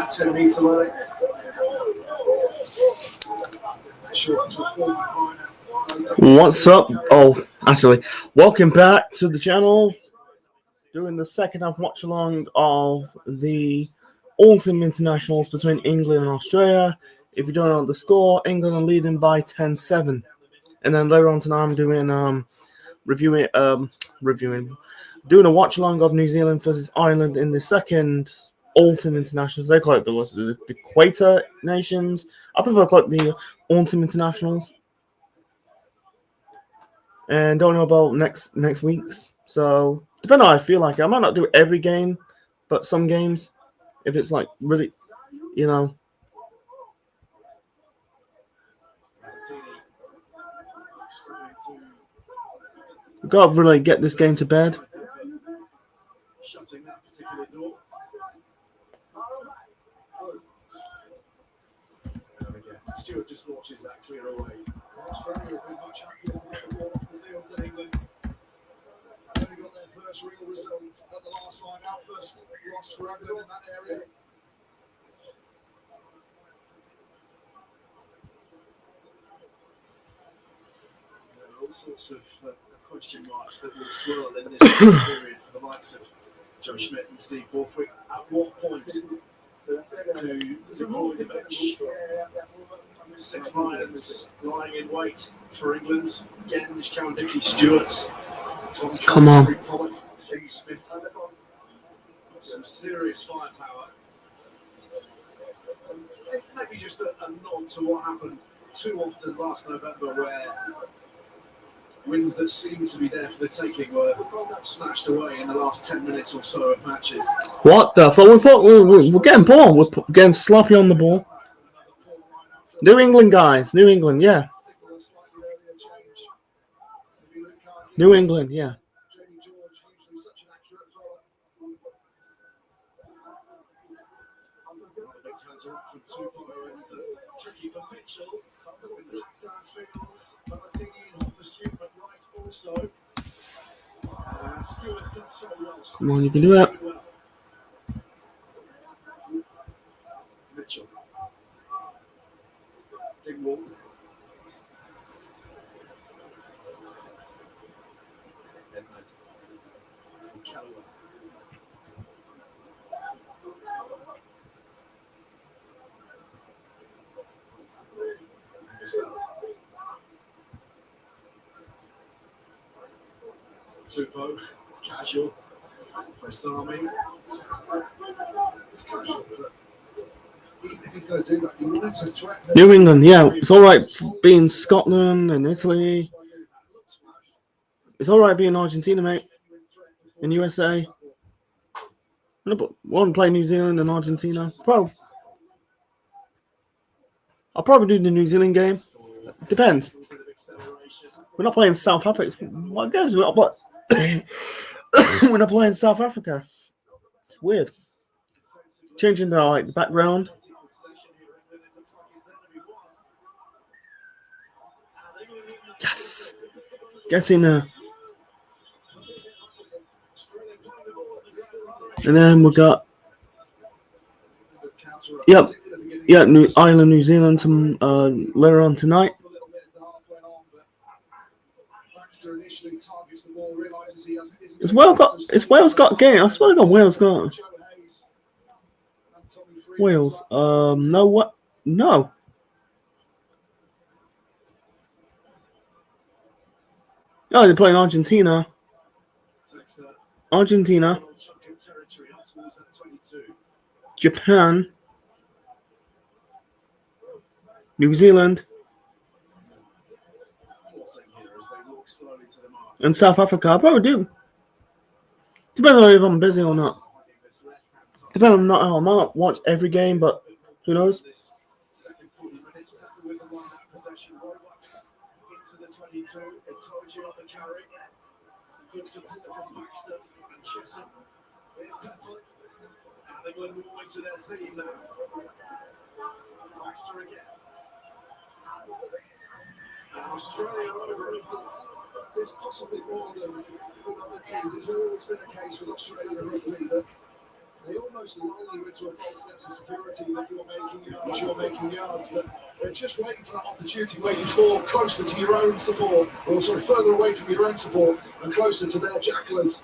that 10-meter line. What's up? Oh, actually, welcome back to the channel. Doing the second half watch along of the Autumn Internationals between England and Australia. If you don't know the score, England are leading by 10-7. And then later on tonight, I'm doing doing a watch along of New Zealand versus Ireland in the second Autumn Internationals. They call it the Equator Nations. I prefer to call it the Autumn Internationals. And don't know about next week's. So depending on how I feel like it. I might not do every game, but some games, if it's like really, you know. We've got to really get this game to bed. Shutting that particular door. There we go. Stewart just watches that clear away. Australia will be much happier to get the ball off the field than England. They got their first real result at the last line out. First loss for England in that area. There are all sorts of question marks that will swirl in this period for the likes of Joe Schmidt and Steve Borthwick. At what point to deploy the bench? 6 Lions lying in wait for England. Genge, Cowan-Dickie, Stewart, Tom Come on. Pollock, Shane Smith. Some serious firepower. Maybe just a nod to what happened too often last November, where wins that seemed to be there for the taking were snatched away in the last 10 minutes or so of matches. What the fuck? We're getting ball. We're getting sloppy on the ball. New England, guys. New England, yeah. New England, yeah. Come on, you can do it. Mitchell. Dingwall. Callaway. Tupou, casual, Basami. It's casual, but even if he's going to do that, he wanted to threaten. New England, yeah. It's all right being Scotland and Italy. It's all right being Argentina, mate. In USA. No, but want to play New Zealand and Argentina. I'll probably do the New Zealand game. Depends. We're not playing South Africa. What goes? We're not playing South Africa. It's weird. Changing the background. Yes. Getting a. And then we got. Yep. Yeah, Ireland, New Zealand later on tonight. It's Wales got game. I swear to God, Wales got. Wales. No, what? No. Oh, they're playing Argentina. Argentina. Japan. New Zealand. And South Africa. I probably do. Depending on if I'm busy or not. Depending on I might not watch every game, but who knows? Australia there's possibly more than with other teams. It's always been the case with Australia rugby that They almost lull you into a false sense of security that you're making yards, but they're just waiting for that opportunity where you fall closer to your own support, or sorry, further away from your own support and closer to their jackalers.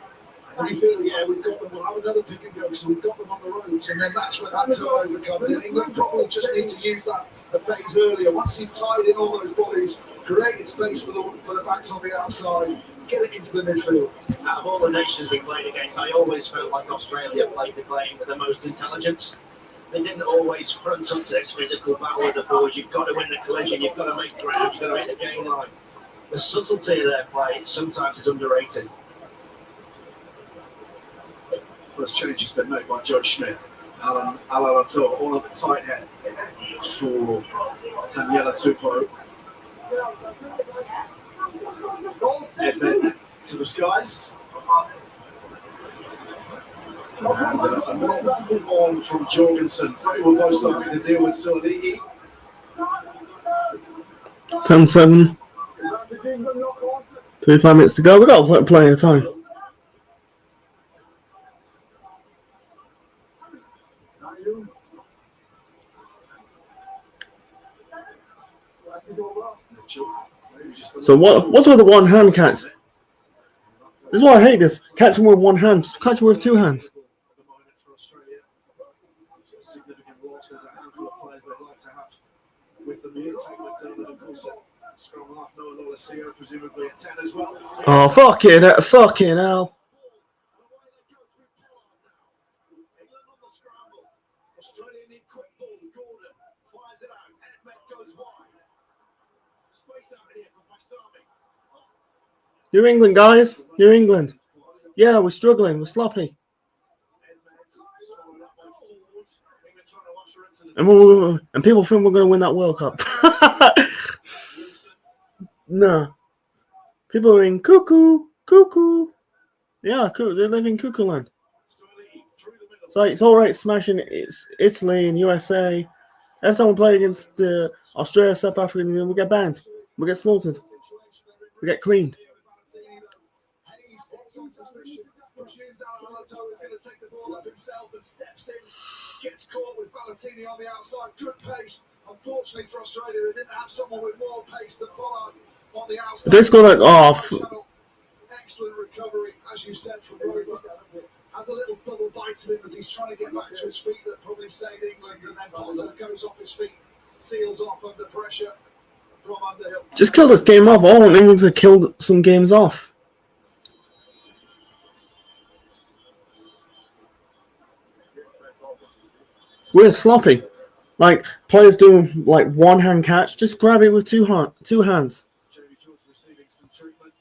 And you feel, yeah, we've got them, we'll have another pick and go, so we've got them on the ropes, and then that's when that turnover comes in. England probably just need to use that a phase earlier. Once you've tied in all those bodies, created space for the backs on the outside, get it into the midfield. Out of all the nations we played against, I always felt like Australia played the game with the most intelligence. They didn't always front up to this physical battle with the forwards. You've got to win the collision, you've got to make ground, you've got to hit the gain line. The subtlety of their play sometimes is underrated. First change has been made by Joe Schmidt. Alan Latour, all of the tight head for Taniela Tupou. Event to the skies. And another ball from Jorgensen. They were both starting to deal with Soligi. 10-7. 35 minutes to go. We've got plenty of time. So what's with the one hand catch? This is why I hate this. Catch him with one hand. Just catch him with two hands. Significant loss. There's a handful of players they'd like to have with them here. Take McDermott, of course, scrum half. Noah Lolesio, presumably at 10 as well. Oh, fucking hell. Australia need quick ball. Gordon fires it out. Ahmed goes wide. Space out here for Paisami. New England, guys. New England. Yeah, we're struggling. We're sloppy. And people think we're going to win that World Cup. No. People are in cuckoo. Yeah, they live in cuckoo land. So it's all right smashing it's Italy and USA. Every time we play against Australia, South Africa, we get banned. We get slaughtered. We get creamed. Gets caught with Valentini on the outside. Good pace. Unfortunately for Australia, they didn't have someone with more pace than Pollard on the outside. They score that off. Excellent recovery, as you said, from Rover. Has a little double bite to him as he's trying to get back to his feet. That probably saved England. And then Potter goes off his feet, seals off under pressure from Underhill. Just kill this game off. All England's have killed some games off. We're sloppy. Like, players doing like one hand catch, just grab it with two hands. Jamie George receiving some treatment.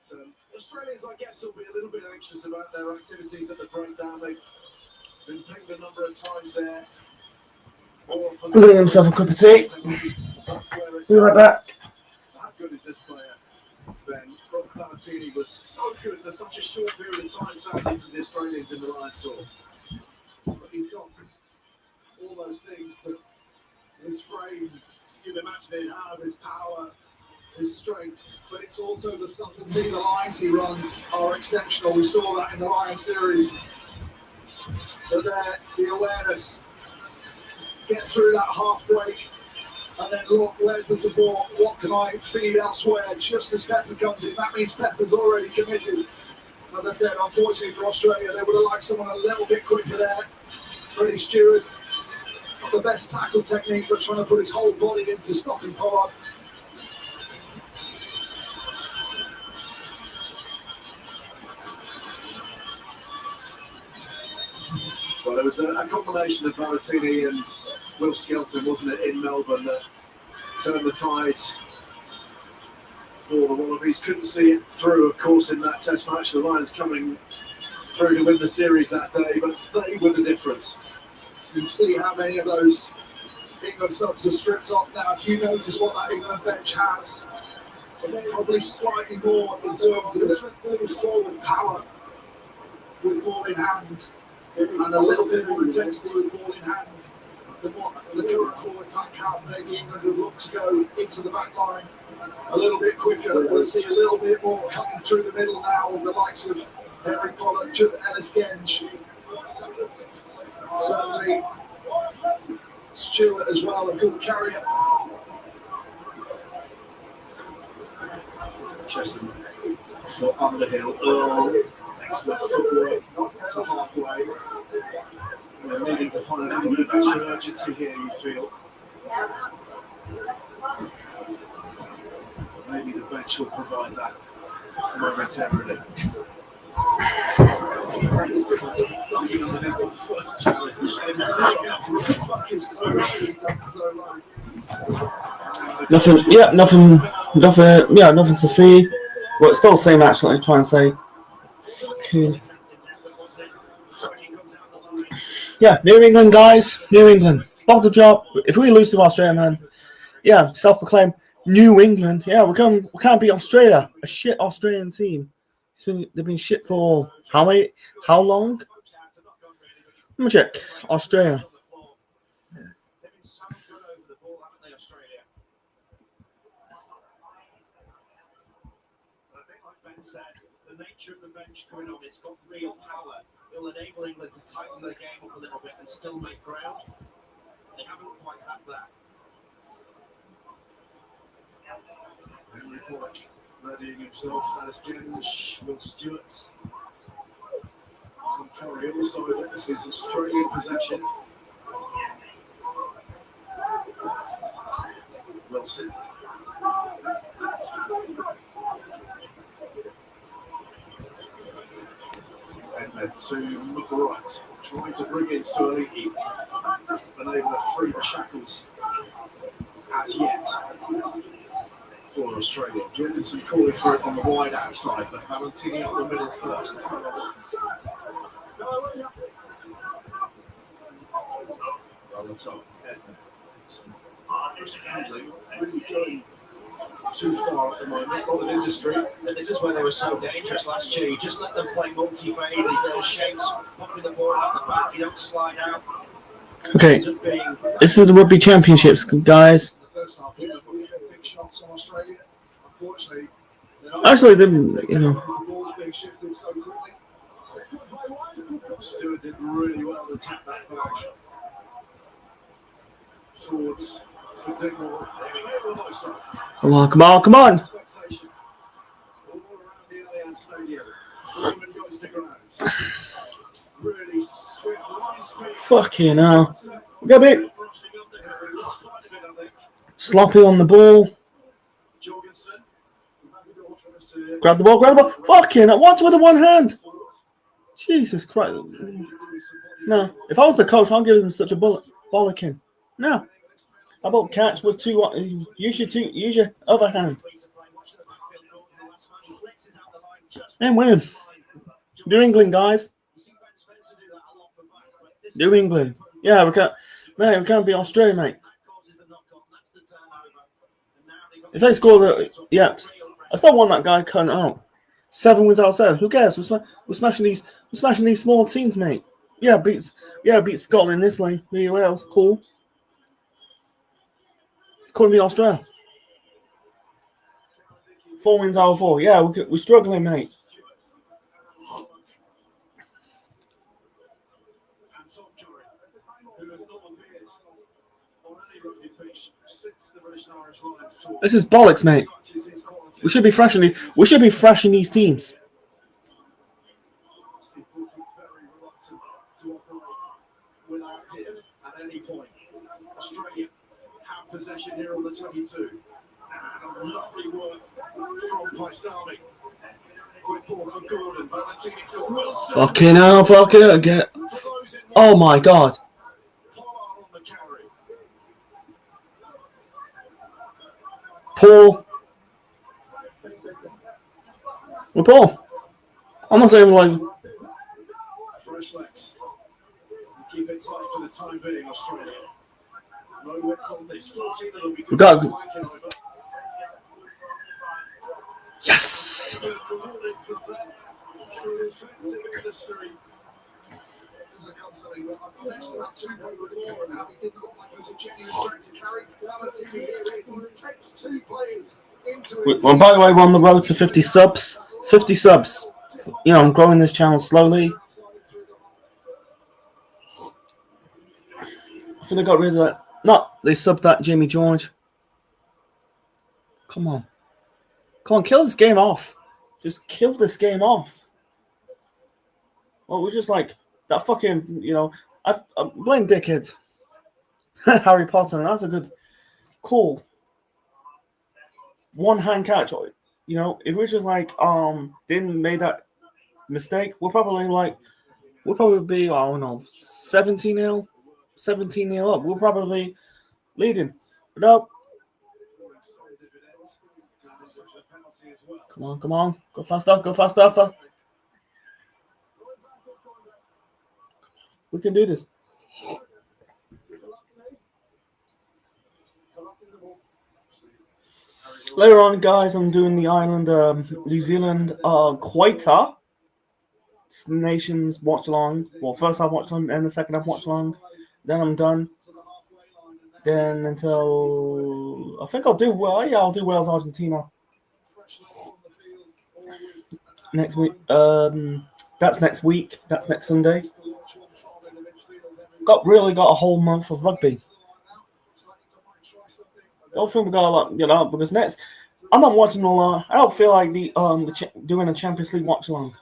So, Australians, I guess, will be a little bit anxious about their activities at the breakdown. They've been pinged a number of times there. Getting himself a cup of tea. Be right back. How good is this player, Ben? Rob Valentini was so good for such a short period of time, sadly, for the Australians in the Lions tour. But he's got all those things that his frame, you'd imagine he'd have, his power, his strength, but it's also the subtlety. The lines he runs are exceptional. We saw that in the Lions series. But the awareness, get through that half break, and then look, where's the support? What can I feed elsewhere? Just as Pepper comes in, that means Pepper's already committed. As I said, unfortunately for Australia, they would have liked someone a little bit quicker there. Freddie Stewart, not the best tackle technique, but trying to put his whole body into stopping Pollard. Well, there was a combination of Valentini and Will Skelton, wasn't it, in Melbourne that turned the tide for the Wallabies. Couldn't see it through, of course, in that test match. The Lions coming through to win the series that day, but they were the difference. You can see how many of those England subs are stripped off now. If you notice what that England bench has, probably slightly more in terms of forward power with ball in hand, and a little bit more intensity with ball in hand. The current forward pack out, maybe England would look to go into the back line a little bit quicker. We'll see a little bit more cutting through the middle now with the likes of Henry Pollard, Ellis Genge, Certainly, Stewart as well, a good carrier. Chesson for Underhill. Earl, excellent footwork to halfway. They're needing to find a little bit of extra urgency here, you feel. Maybe the bench will provide that momentarily. Nothing. Yeah, nothing. Yeah, nothing to see. Well, it's still the same. Actually, trying to say. Fucking. Yeah, New England guys. New England. Bottle job. If we lose to Australia, man. Yeah, self-proclaimed New England. Yeah, we can't beat Australia. A shit Australian team. They've been shit for how long? Let me check. Australia. The nature of the bench coming on, it's got real power. It'll enable England to tighten their game up a little bit and still make ground. They haven't quite had that. Henry Pollock readying himself as Genge, Will Stewart. Tom Curry also, this is Australian possession. Wilson. And then to McWright, trying to bring in Suoliki. Hasn't been able to free the shackles as yet for Australia. Jorgensen calling for it on the wide outside, but Valentini up the middle first. On the top, handling, really going too far at the moment. A lot of industry. And this is where they were so dangerous last year. You just let them play multi-phase, these little shapes, popping the ball out the back, you don't slide out. Okay, this is the Rugby Championships, guys. The first half, big shots on Australia. Unfortunately, Actually, you know. the ball's being shifted so quickly. Stewart did really well to tap that back. Forwards for Digmore. Come on. Expectation. All around the Allianz Stadium. Freeman goes to ground. Really swift, light speed. Fucking hell. Get a bit sloppy on the ball. Jorgensen. Grab the ball. Fucking hell. What's with the one hand? Jesus Christ. No. If I was the coach, I'd give him such a bollocking. No. How about catch with two? Use your other hand. And win him. New England, guys. New England. Yeah, we can't beat Australia, mate. If they score I still want that guy cutting out. 7 wins out of 7. Who cares? We're smashing these small teams, mate. Beat Scotland, Italy, Wales. Cool. Couldn't beat Australia. 4 wins out of 4. Yeah, we're struggling, mate. This is bollocks, mate. We should be fresh in these teams. Australia have possession here on the 22. And a lovely work from Paisami. Quick ball for Gordon. Valentini to Wilson. Fucking hell, get. Oh my god. Paul. Well, Paul. I'm not saying like. Fresh legs. Keep it tight for the time being, Australia. No whip on this. 14 that'll be good. We got. Yes. Well, by the way, we're on the road to 50 subs. 50 subs. You know, I'm growing this channel slowly. think they got rid of that. No, they subbed that Jamie George. Come on. Come on, kill this game off. Just kill this game off. Well, we're just like, that fucking, I blame dickheads. Harry Potter, that's a good, cool one-hand catch. If we just like, didn't make that mistake, we'll probably be, I don't know, 17-0 up. We'll probably leading. But no. Come on. Go faster. We can do this. Later on, guys, I'm doing the Ireland, New Zealand, Quota Nations watch along. Well, first half watch along and the second half watch along. Then I'm done. Then until I think I'll do well. Yeah, I'll do Wales Argentina next week. That's next week. That's next Sunday. Got a whole month of rugby. Don't think we got a lot, because next I'm not watching a lot. I don't feel like doing a Champions League watch along.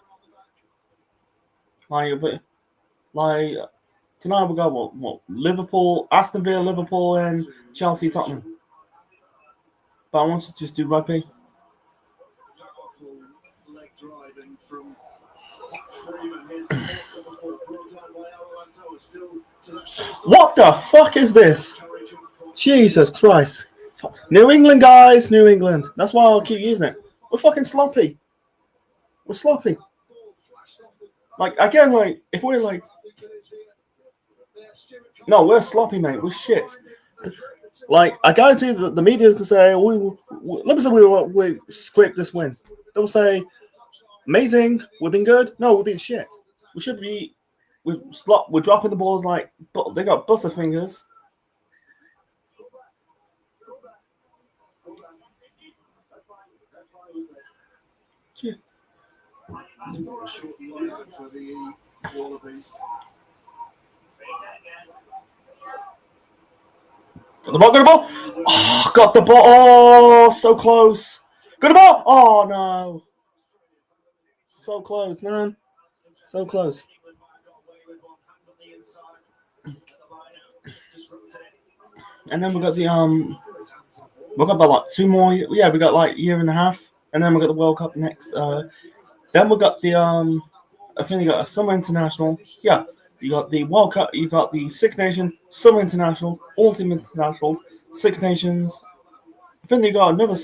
Like tonight we got what Liverpool, Aston Villa, Liverpool, and Chelsea, Tottenham. But I want to just do rugby. What the fuck is this? Jesus Christ. New England, guys. New England. That's why I'll keep using it. We're fucking sloppy. We're sloppy. Like, again, like, if we're like... No, we're sloppy, mate. We're shit. Like, I guarantee that the media can say, let me say we scraped this win. They'll say, amazing, we've been good. No, we've been shit. We should be... We're dropping the balls like... They got butterfingers. Yeah. Got the ball. Oh, got the ball. Oh, so close. Got the ball. Oh, no. So close, man. So close. And then we got we got about 2 more. Yeah, we got like a year and a half. And then we got the World Cup next. Then we got the I think you got a Summer International. Yeah, you got the World Cup. You got the Six Nations, Summer International, Ultimate Internationals, Six Nations. I think you got another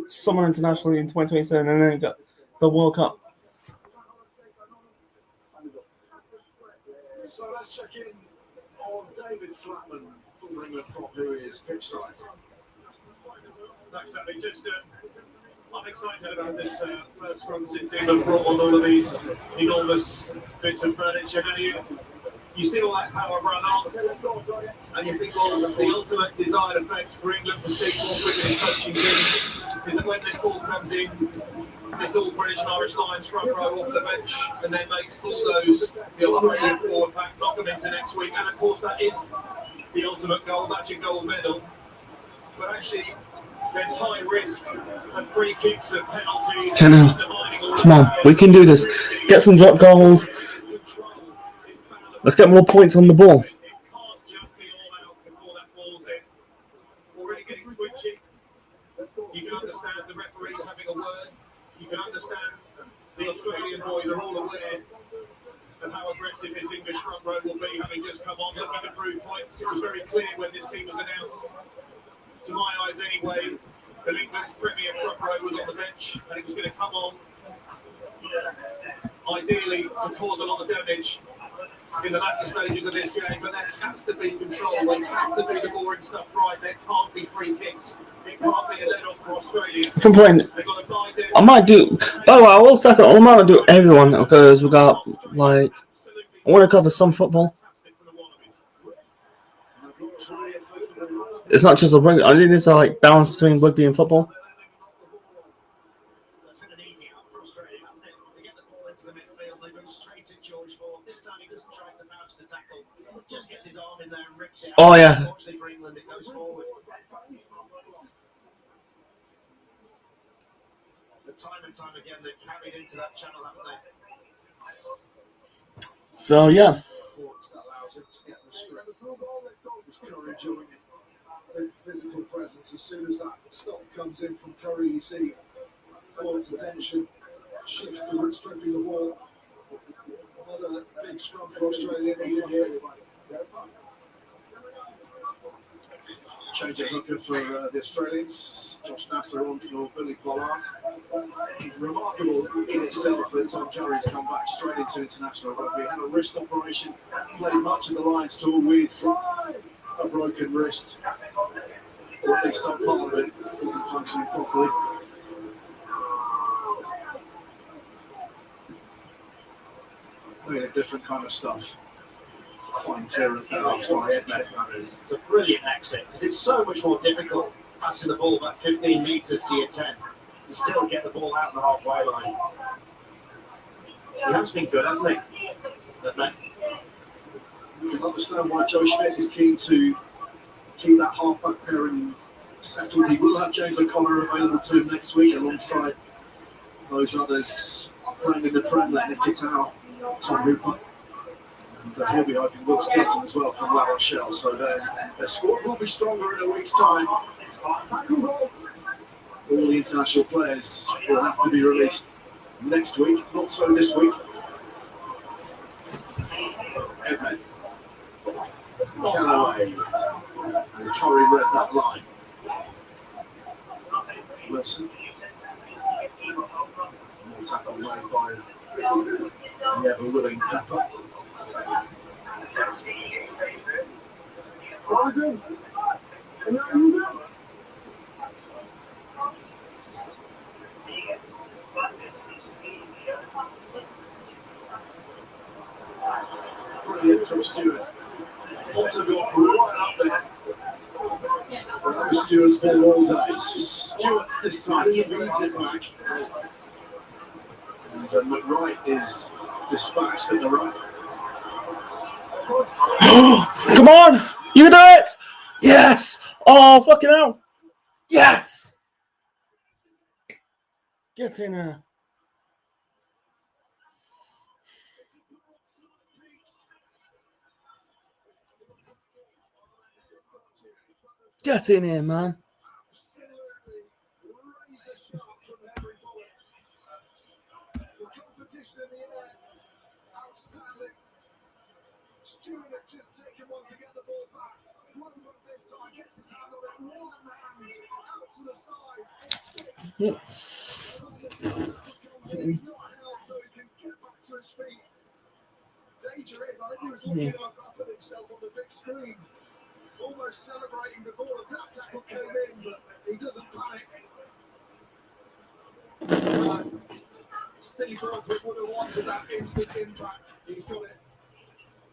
Summer International in 2027, and then you got the World Cup. So let's check in on David Flatman, England prop, who is pitch side. Thanks, Abby. I'm excited about this first run since team have brought on all of these enormous bits of furniture. You see all that power run on, and you think, well, the ultimate desired effect for England to stick more quickly in coaching team is that when this ball comes in, this all British and Irish Lions front row off the bench, and then makes Bulldoze the Australian forward pack, knock them into next week, and of course that is the ultimate goal, that's your gold medal. But actually, there's high risk and free kicks and penalties. 10-0. Come on, we can do this. Get some drop goals. Let's get more points on the ball. It can't just be all out before that ball's in. Already getting twitchy. You can understand the referees having a word. You can understand the Australian boys are all aware of how aggressive this English front row will be, having just come on, looking to prove points. It was very clear when this team was announced. To my eyes anyway, the England's premier front row was on the bench and it was going to come on, ideally, to cause a lot of damage in the latter stages of this game, but there has to be control, there has to be the boring stuff right, there can't be free kicks, it can't be a let-off for Australia. From playing, I might do, by the way, I might not do everyone because we got, like, I want to cover some football. It's not just a rugby. I think it's a like balance between rugby and football. Oh, yeah. Unfortunately for England, it goes forward. The time and time again, they've carried into that channel, haven't they? So, yeah. Performance that allows him to get the strength. He's Curry enjoying it. Big physical presence. As soon as that stop comes in from Curry, you see Ford's attention shift towards stripping the ball. Another big scrum for Australia needed here. Change of hooker for the Australians. Josh Nasser on for Billy Pollard. Remarkable in itself that Tom Curry's come back straight into international rugby. Had a wrist operation, played much of the Lions tour with a broken wrist. Or at least some part of it wasn't functioning properly. Really different kind of stuff. Fine clearance that looks like that is. It's a brilliant exit because it's so much more difficult passing the ball back 15 metres to your 10 to still get the ball out the halfway line. He has been good, hasn't he? You can understand why Joe Schmidt is keen to keep that half-back pairing settled. He will have James O'Connor available to him next week alongside those others playing in the Prem, like Nick Kitao, Tom Hooper. And he'll be hoping Will Skelton as well from La Rochelle. So their squad will be stronger in a week's time. All the international players will have to be released next week, not so this week. Edmund, Callaway, and Curry read that line. Wilson. Tackle made by Never Willing Pepper. Brilliant from Stewart. Portugal right up there. Stewart's ball all day. Stewart's this time, he reads it back. And McWright is dispatched at the right. Come on! You can do it! Yes! Oh, fucking hell! Yes! Get in there. Get in here, man. Stewart just taken one to get the ball back. One move this time, gets his hand on it, one man out to the side. He's not held so he can get back to his feet. Danger is, I think he was looking up at himself on the big screen, almost celebrating before the tap tackle came in, but he doesn't panic. Steve Borthwick would have wanted that instant impact. He's got it.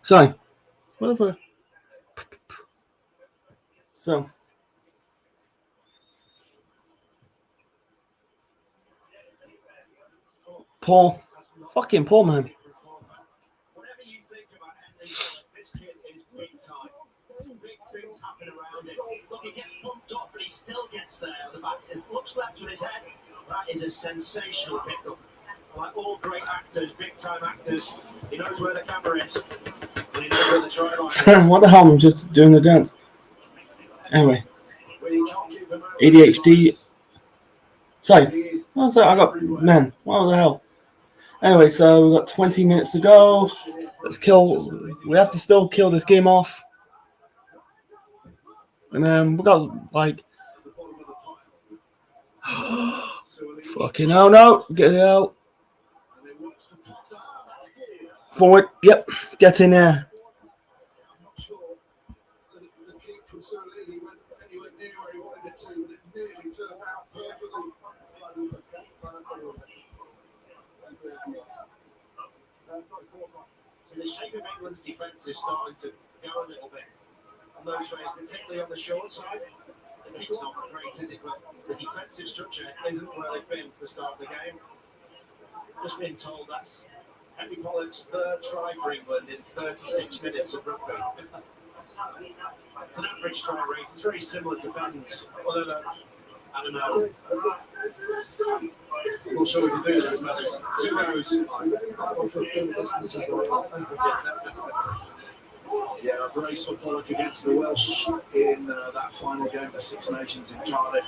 So, whatever. So, Paul, fucking Paul, man. Whatever you think about Henry, this kid is big time. Big things happen around him. Look, he gets pumped off and he still gets there at the back. It looks left with his head. That is a sensational pickup. Like all great actors, big time actors, he knows where the camera is. And he knows where the try line is. What the hell? I'm just doing the dance. Anyway, ADHD. Sorry. Oh, sorry, I got, man, what the hell? Anyway, so we've got 20 minutes to go. Let's kill, we have to still kill this game off. And then we got like, fucking hell, no, get it out. Forward, yep, get in there. So the shape of England's defence is starting to go a little bit on those ways, particularly on the short side. The kick's not great, is it? But the defensive structure isn't where they've been for the start of the game. Just being told that's Henry Pollock's third try for England in 36 minutes of rugby. It's an average strike rate. It's very similar to Ben's. Although, I don't know. I'm not sure we can do those methods. 2 goes. Yeah, a brace for Pollock against the Welsh in that final game of Six Nations in Cardiff.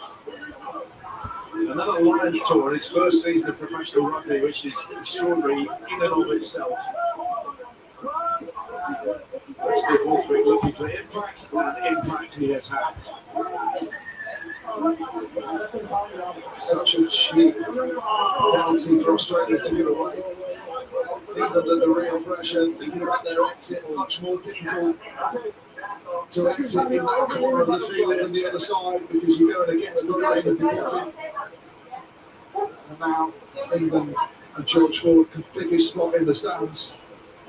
Another Lions tour, his first season of professional rugby, which is extraordinary in and of itself. Steve Borthwick looking for impact, and impact he has had. Such a cheap penalty for Australia to give away. Even under the real pressure, thinking about their exit, much more difficult to exit in that corner of the field than the other side because you're going against the grain of the bottom. And now England and George Ford can pick his spot in the stands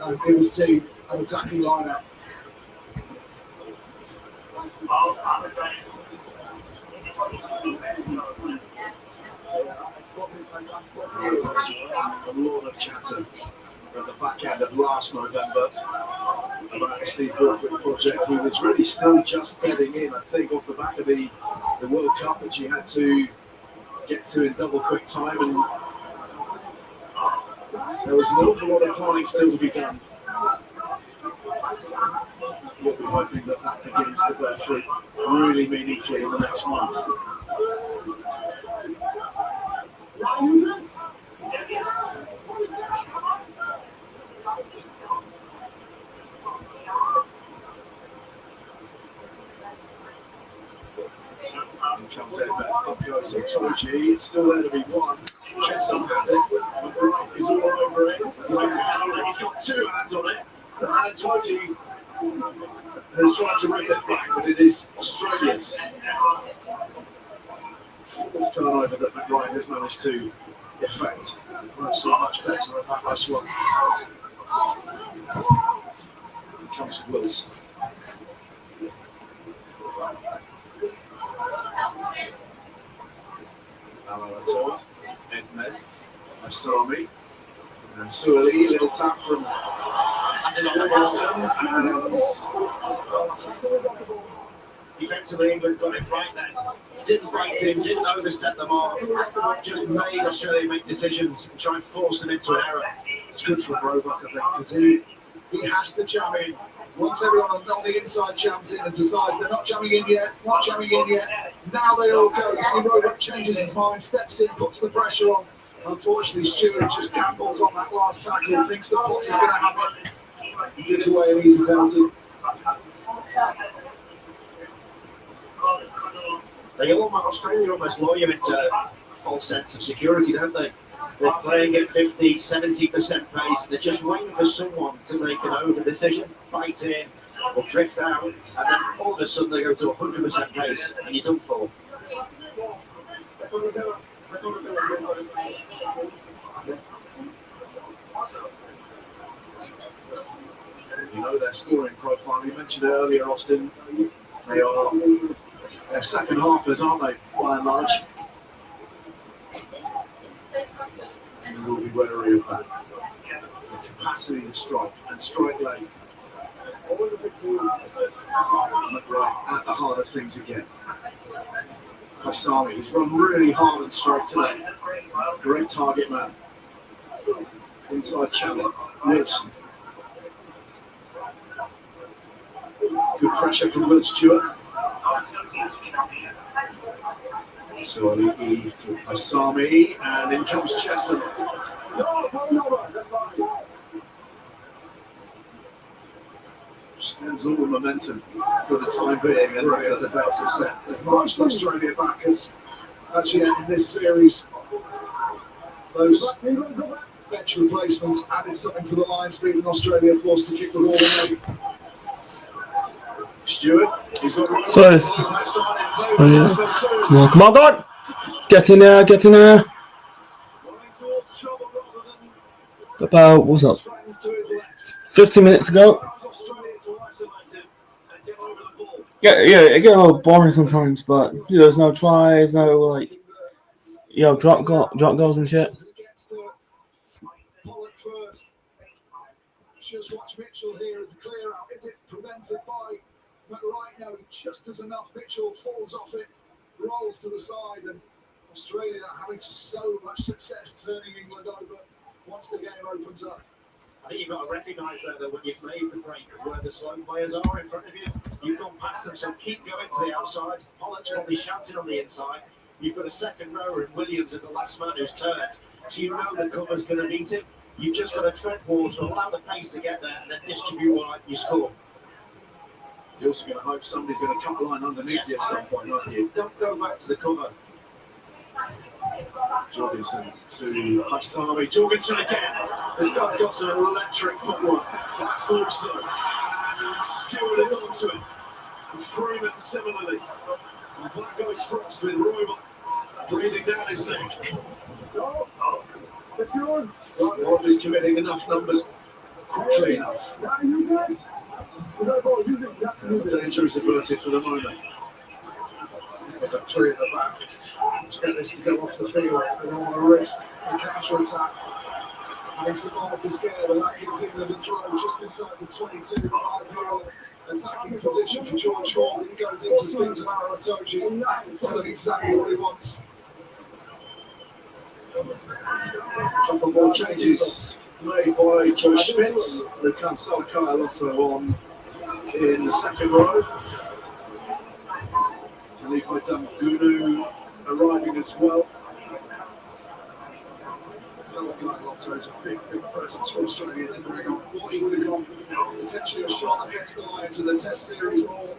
and give his team an attacking lineup. A lot of chatter at the back end of last November about the Steve Borthwick project. He was really still just bedding in, I think, off the back of the World Cup, which he had to get to in double quick time, and there was an awful lot of planning still to be done. We'll be hoping that that begins to bear fruit really meaningfully in the next month. Comes in, up goes Itoje. It's still there to be won. Chesson has it. McBride is all over it. He's got 2 hands on it. And Itoje has tried to rip it back, but it is Australia's. Fourth turnover that McBride has managed to effect. That's not much better than that last one. Here comes Wilson. Alalatov, Edmed, Asami, and Suoli, little tap from Wilson, Defensively, England got it right then. Didn't break him, didn't overstep the mark. Just made Australia make decisions and try and force them into an error. it's good for Roebuck, I think, because he has to jam in. Once everyone on the inside jams in and decides they're not jamming in yet, now they all go. You see Roebuck changes his mind, steps in, puts the pressure on. Unfortunately, Stewart just gambles on that last tackle, thinks that Potts is going to have it. He gives away an easy penalty. Australia almost lure you into a false sense of security, don't they? They're playing at 50, 70% pace. They're just waiting for someone to make an over decision, bite in, or drift out, and then all of a sudden they go to 100% pace, and you're done for. You know their scoring profile. You mentioned it earlier, Austin. They're second halfers, aren't they, by and large? And we'll be wary of that. The capacity to strike and strike late. McBride at the heart of things again. Kaisami, who's run really hard and straight today. Great target man. Inside channel. Wilson. Good pressure from Will Stewart. So Asami, and in comes Chesson. Stems all the momentum for the time being, and it's a defensive set. They've marched Australia back as actually ended this series. Those bench replacements added something to the line speed, and Australia forced to kick the ball away. Stewart, he's got Come on, God! Get in there. About, what's up? 15 minutes ago. It get a little boring sometimes, but there's no tries, no drop goals and shit. Just watch Mitchell here as a clear out. Is it prevented by but right now he just does enough. Mitchell falls off it, rolls to the side, and Australia having so much success turning England over once the game opens up. I think you've got to recognise that when you've made the break where the slow players are in front of you, you've gone past them, so keep going to the outside. Pollock's probably shouting on the inside. You've got a second rower in Williams at the last man who's turned. So you know the cover's going to beat him. You've just got to tread water, allow the pace to get there, and then distribute wide, you score. You're also going to hope somebody's going to cut the line underneath you at some point, aren't you? Don't go back to the cover. Jorgensen to Hassami. Jorgensen again. This guy's got some electric footwork. That's also. And Stewart is onto it. And Freeman similarly. And that goes Frost with Royal breathing down his neck. Rob is committing enough numbers quickly enough. Danger is averted for the moment. They've got three at the back. Let's get this to go off the field. They don't want to risk the counter attack. And he survived his game, and that gives England a throw just inside the 22. Ideal attacking position for George Hall. He goes into spin to Maro Itoje, telling exactly what he wants. A couple more changes made by Joe Schmitz. They've come Salakai Lotto on in the second row. Khalifa Damgunu arriving as well. Salakai Lotto is a big presence for Australia to bring on. Thought he would have gone potentially a shot against the Lions in the Test Series role.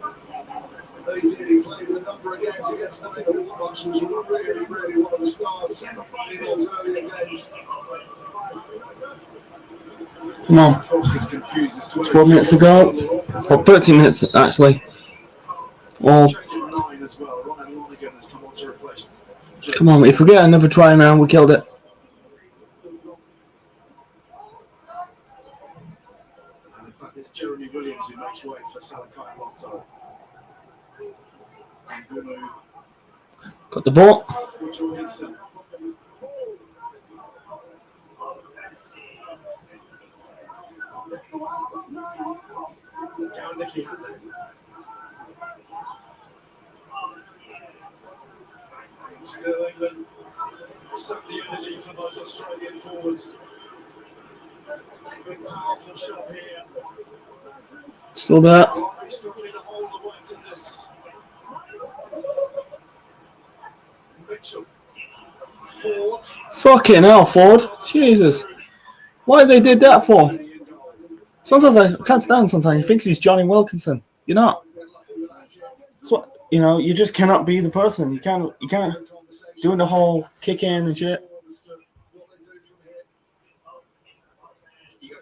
They did. He played a number of games against them in the Warbucks. He was really one of the stars in those earlier games. Come on. 12 minutes to go. Or 13 minutes, actually. Well, come on, if we get another try now, we killed it. And in fact, it's Jeremy Williams who makes way for Salakai Lotto. Got the ball. Still England, suck the energy from those Australian forwards. Big powerful shot here. Still there. Struggling to hold the weight in this. Mitchell. Ford. Fucking hell, Ford. Jesus. Why they did that for? Sometimes I can't stand sometimes. He thinks he's Johnny Wilkinson. You're not. That's what, you know, you just cannot be the person. You can't doing the whole kick in and shit. You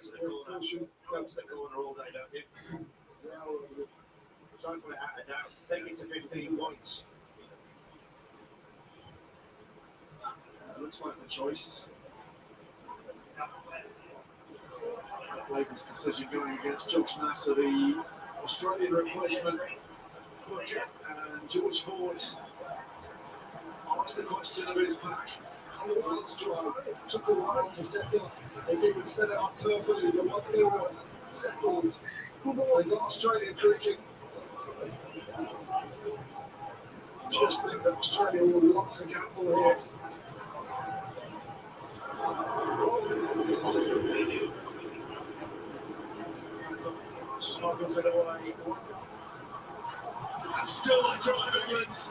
go to the corner all day, don't you? Don't put it out of doubt. Take it to 15 points. Looks like the choice. Labour's decision going against Josh Nasser, the Australian replacement. And George Ford asked the question of his pack. How else drive? Took a while to set up. They didn't set it up perfectly, but once they were settled, they got Australia creaking. Just think that Australia will want to gamble here. Smuggles it away. Still a drive England.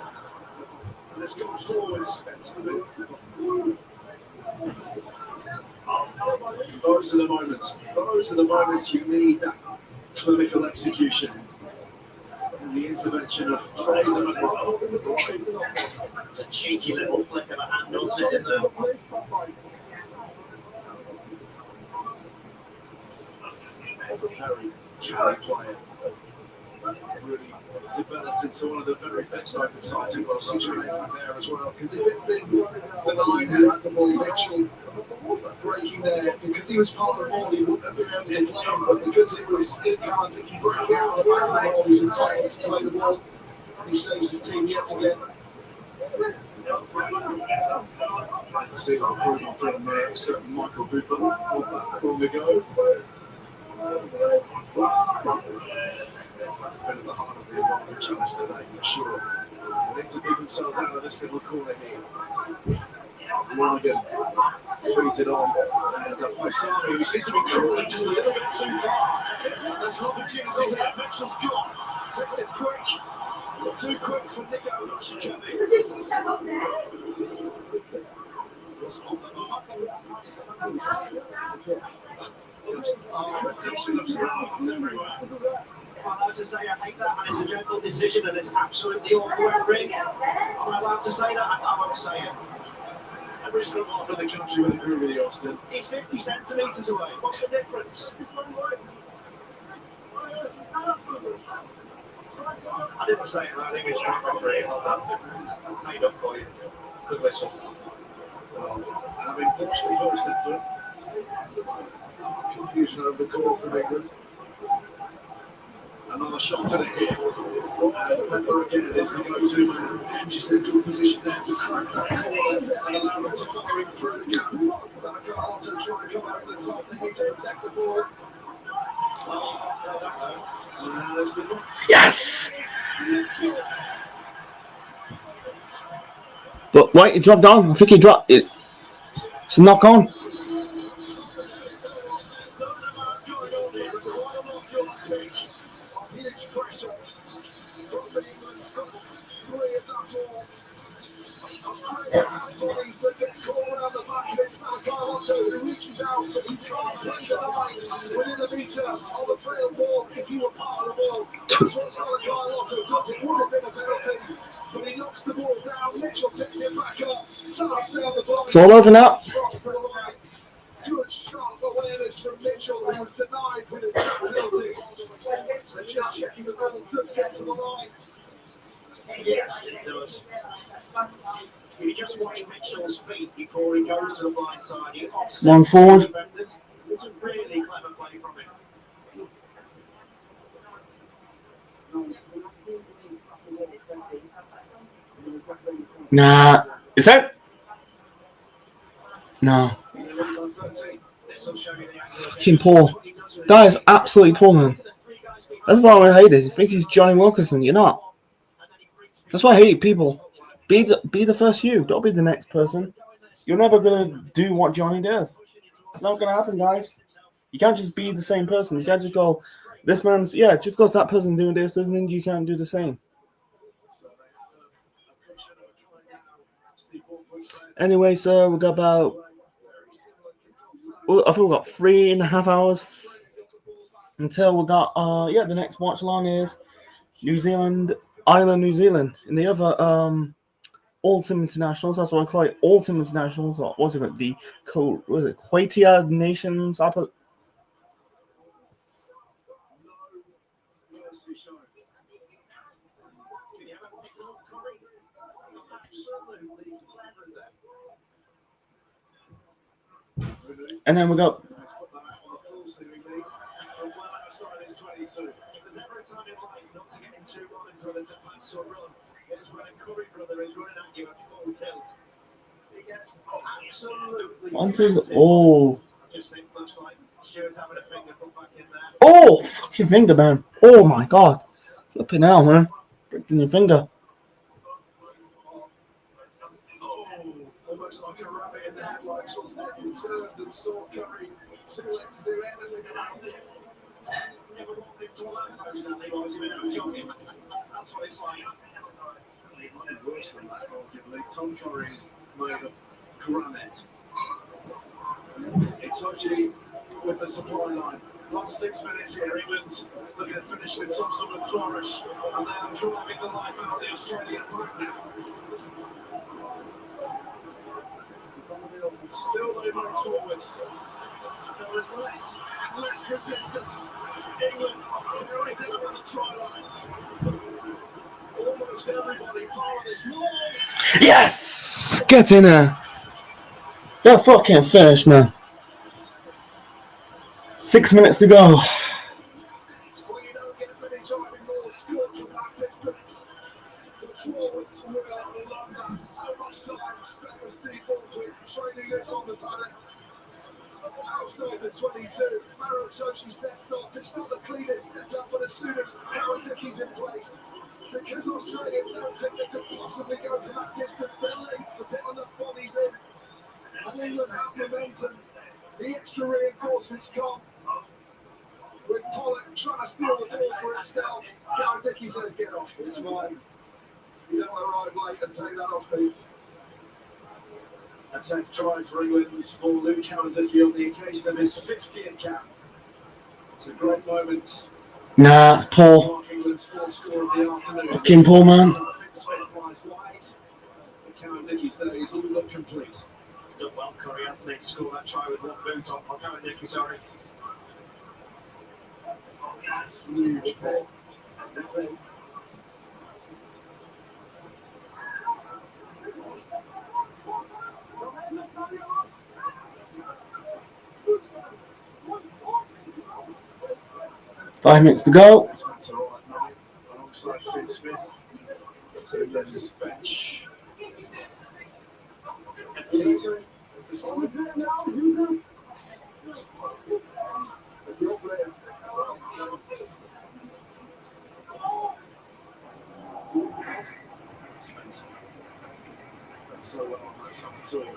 Let's go forwards. Those are the moments. Those are the moments you need that clinical execution. And the intervention of Fraser McGrath. A cheeky little flick of a hand, wasn't it, in there? Very player. Really developed into one of the very best open sides in World Cup there as well. Because if it had been the line who had the ball, Mitchell breaking there, because he was part of the ball, he wouldn't have been able to play him. But because it was in guard, he breaking out of the ball, he was entitled to play the ball. He saves his team yet again. See that improvement from certain Michael Hooper not that long ago. That's been at the heart of the Iran challenge today, for sure. They need to dig themselves out of this little corner here. Morgan feeds it on. And Paisano, who seems to be crawling just a little bit too far. There's an opportunity here. Mitchell's gone. Takes it quick. Not too quick for Nico Noshikami. Was on the mark. Attention of stars everywhere. I'm allowed to say I hate that, and it's a dreadful decision, and it's absolutely awful refereeing. I'm allowed to say that, I won't say it. Every single mark of the country will agree with you, Austin. He's 50 centimetres away. What's the difference? I didn't say it, I think it's refereeing on that. Made up for you. Good whistle. Having watched the first effort, confusion over the call from England. Another shot at it here. Pepper again is the go-to man. And she's in a good position there to crack that corner and allow them to tire him through the gap. Zanagarto trying to come over the top. They need to protect the ball. There's been Yes! But wait, he dropped down. I think he dropped it. It's a knock on. It's all over now. Good shot awareness from Mitchell, who was denied with his penalty. They're just checking the ball does get to the line. Yes, it does. You just watch Mitchell's feet before he goes to the blind side. He offsets One forward. the defenders. It's a really clever play from him. Nah. Is that? No. This will show you the angle. Fucking poor. That is absolutely poor, man. That's why I hate it. He thinks he's Johnny Wilkinson. You're not. That's why I hate people. Be the first you. Don't be the next person. You're never gonna do what Johnny does. It's not gonna happen, guys. You can't just be the same person. You can't just go, this man's just because that person doing this doesn't mean you can't do the same. Anyway, so we got about I think we got 3.5 hours until we got the next watch along is New Zealand, Ireland, New Zealand. In the other Ultimate Internationals, that's what I call it, Ultimate Internationals, or what's it, the Quatia Nations and then we got fucking finger, man. Oh my god. Flipping hell, man. Breaking your finger. Almost like a rabbit in the headlights, was that he turned and saw Curry too late to do anything about it. Never walked into a lamppost and they was even jogging. That's what it's like. Worse than that, arguably. Tom Curry is made of granite. Itoje with the supply line. Last 6 minutes here, England looking to finish with some sort of flourish. And they are driving the life out of the Australian pack now. Still they move forwards. There is less and less resistance. England right there on the try line. Almost everybody part of this wall. Yes! Get in there. That fucking finish, man. 6 minutes to go. Well, you don't get many driving more skill from that distance. The forwards will love that so much time spent with Steve Baldwin training this on the paddock. Outside the 22, Maro Sochi sets up. It's not the cleanest setup, but as soon as Aaron Dickey's in place, because Australia don't think they could possibly go for that distance, they're late to put enough bodies in. And England have momentum. The extra reinforcements come. With Pollock trying to steal the ball for himself. Aaron Dickey says, get off, it's mine. You don't want to arrive late and take that off me. A 10th try for England for Luke Cowan-Dickie on the occasion of his 50th cap. It's a great moment. Nah, it's poor. England's fourth score of the afternoon. Fucking poor, man. Cowan-Dickie's day is all but complete. Done well, Corey Anthony to score that try with one boot on. Cowan-Dickie, sorry. Huge ball. 5 minutes to go. That's all right, mate. Alongside Finn Smith. So England's bench. This one. So well, something to it.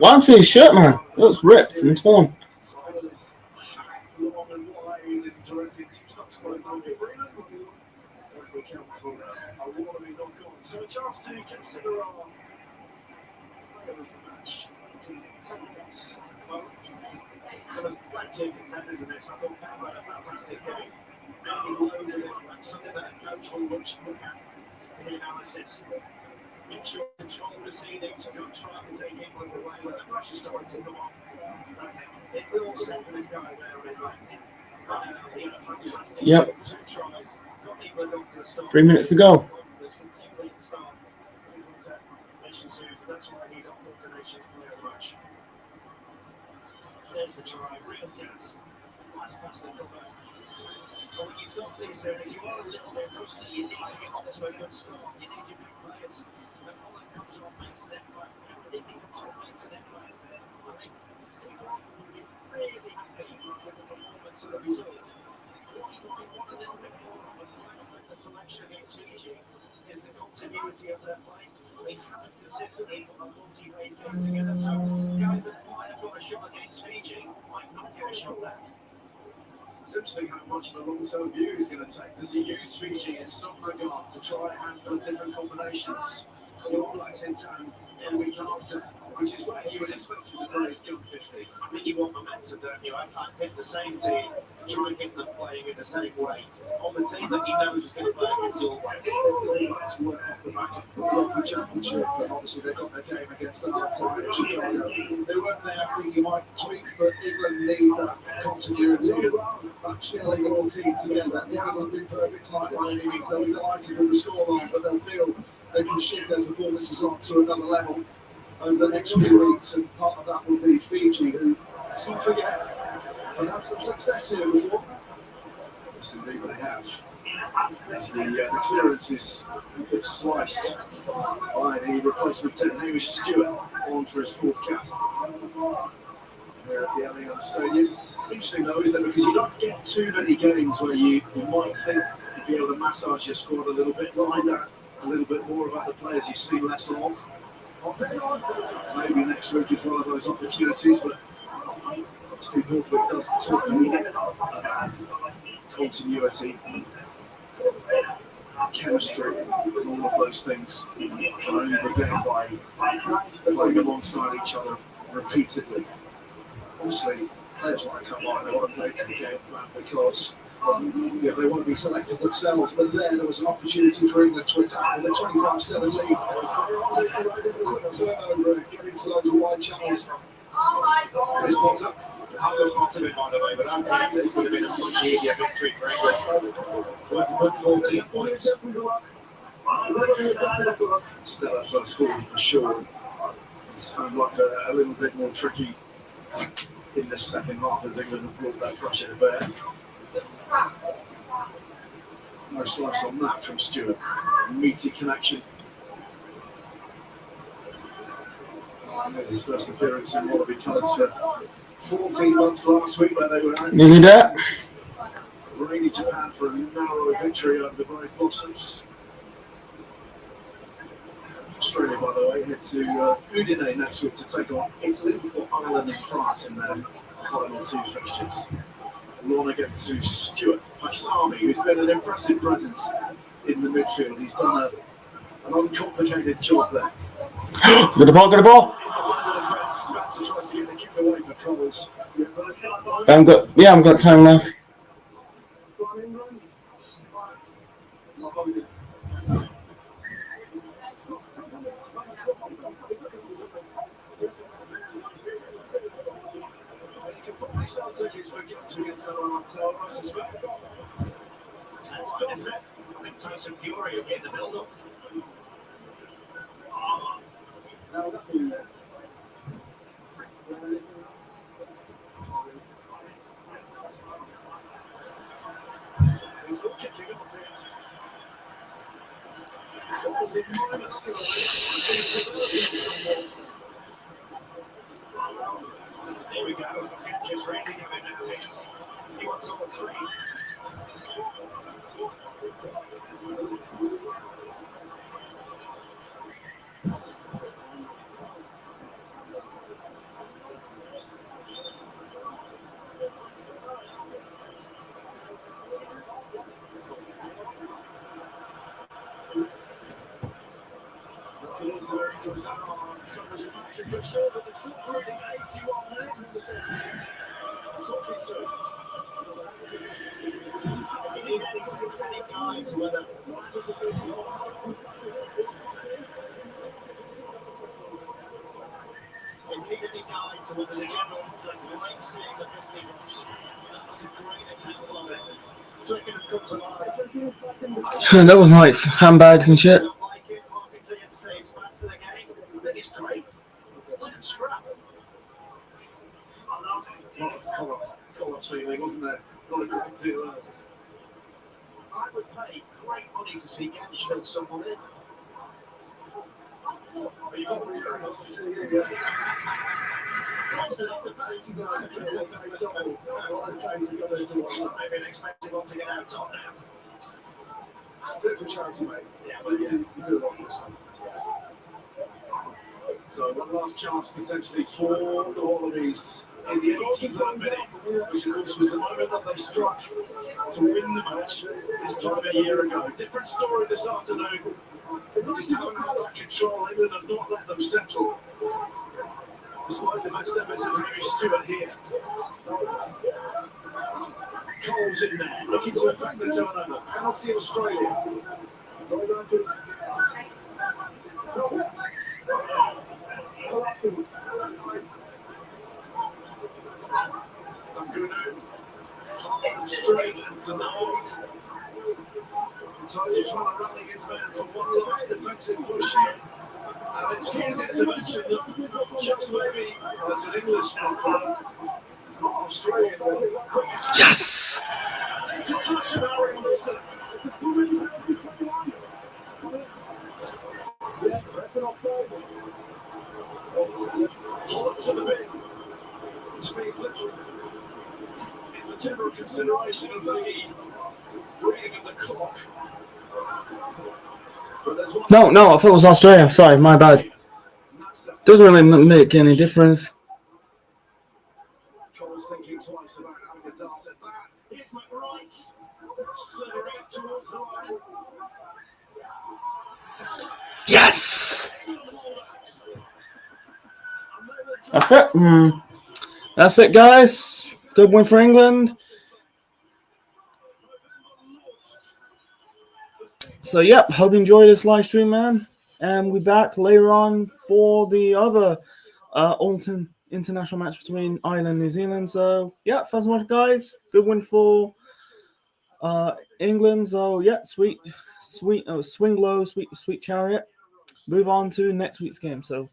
I'm to his shirt, man. It looks ripped and torn. So a chance to consider our match. Well, there was plenty of contenders in this. I thought that was a fantastic game. Making loads of it, something that a coach will look at in the analysis. Make sure you control the proceedings and don't try to take England away when the pressure started to come on. It will all set for this guy there in Yep. 3 minutes to go. That's why he's on the nation's player of the match. There's the try, real gas. Nice pass the cover. But when you stop these series, you are a little bit rusty. You need to get on to a good score. You need your big players. And all that comes on makes an impact. Everything comes on makes an impact. I think Steve Ryan would be really happy with the performance of the results. What you might want a little bit more of the selection against Fiji is the continuity of their play. They haven't consistently put a multi-phase game together, so guys that might have got a shot against Fiji might not get a shot there. It's interesting how much of a long-term view he's going to take. Does he use Fiji in some regard to try and handle different combinations? The All Blacks in town the week after, which is where you would expect him to play his gun 50. I think you want momentum, don't you? I can't pick the same team, try and get them playing in the same way. On the team that he knows is going to play against the All Blacks. Let's work off the back of the Rugby Championship, but obviously they got their game against the half-time in Chicago. They weren't there, I think you might tweak, but England need that continuity, that chilling the whole team together. It hasn't been perfect tonight by any means. They'll be delighted with the scoreline, but they'll feel they can shift their performances on to another level over the next few weeks, and part of that will be Fiji, who, let's not forget, have had some success here before. Yes, indeed they have. As the clearance is sliced by the replacement 10, Hamish Stewart, on for his fourth cap here at the Allianz Stadium. Interesting though, isn't it? Because you don't get too many games where you might think you'd be able to massage your squad a little bit, find out a little bit more about the players you've seen less of. Maybe next week is one of those opportunities, but Steve Northwick does talk about continuity, chemistry, and all of those things can only be gained by playing alongside each other repeatedly. Obviously, players want to come on, they want to play to the game plan because they want to be selected themselves, but there was an opportunity for England to attack with a 25-7 lead. Quick turnover, getting to loads of wide channels. This one's up. I'll go part of it, by the way, but I think it would have been a much easier victory for England. With a good 14 points. Still at first score for sure. It's kind of like a little bit more tricky in the second half as England have brought that pressure to bear. No slice on that from Stewart. Meaty connection. made his first appearance in Wallaby colours for 14 months last week when they were out Nearly there. rainy Japan for a narrow victory over the Brave Blossoms. Australia, by the way, head to Udine next week to take on Italy before Ireland and France in their final two fixtures. Lorna get to Stuart Paisami, who's been an impressive presence in the midfield. He's done an uncomplicated job there. Got the ball, got the ball. Spencer tries to get the kick away for Coles. I've got time left. Tyson Fury will be in the build-up. There we go. Just ready to go in. He wants all three. That was like handbags and shit. Feeling, wasn't there? Not a great deal else. I would pay great money to see Gamish fill someone in. But you've got to be honest, That's enough to pay to go out. Maybe an expensive one to get out on now. do it for charity, mate. Yeah, But yeah, you do a lot for stuff. So one last chance potentially for the Wallabies in the 83rd minute, which of course was the moment that they struck to win the match this time a year ago. Different story this afternoon. Just haven't had that control. England have not let them settle. Despite the best efforts of Harry Stewart here. Cole's in there, looking to affect the turnover. Penalty Australia. Straight and tonight. Italia trying to rally against man for one last defensive push here. And it's his intervention that just maybe as an English not Australian. Yes! It's a touch of Aaron Wilson. Hold up to the bin, which means that in the general consideration of the reading of the clock. No, I thought it was Australia. Sorry, my bad. Doesn't really make any difference. Cole's thinking twice about having a dart at that. Here's McWright. Slithering up towards the line. Yes! That's it. That's it, guys. Good win for England. So, yep, hope you enjoyed this live stream, man. And we'll be back later on for the other Alton international match between Ireland and New Zealand. So, yeah, thanks so much, guys. Good win for England. So, yeah, swing low, sweet chariot. Move on to next week's game. So,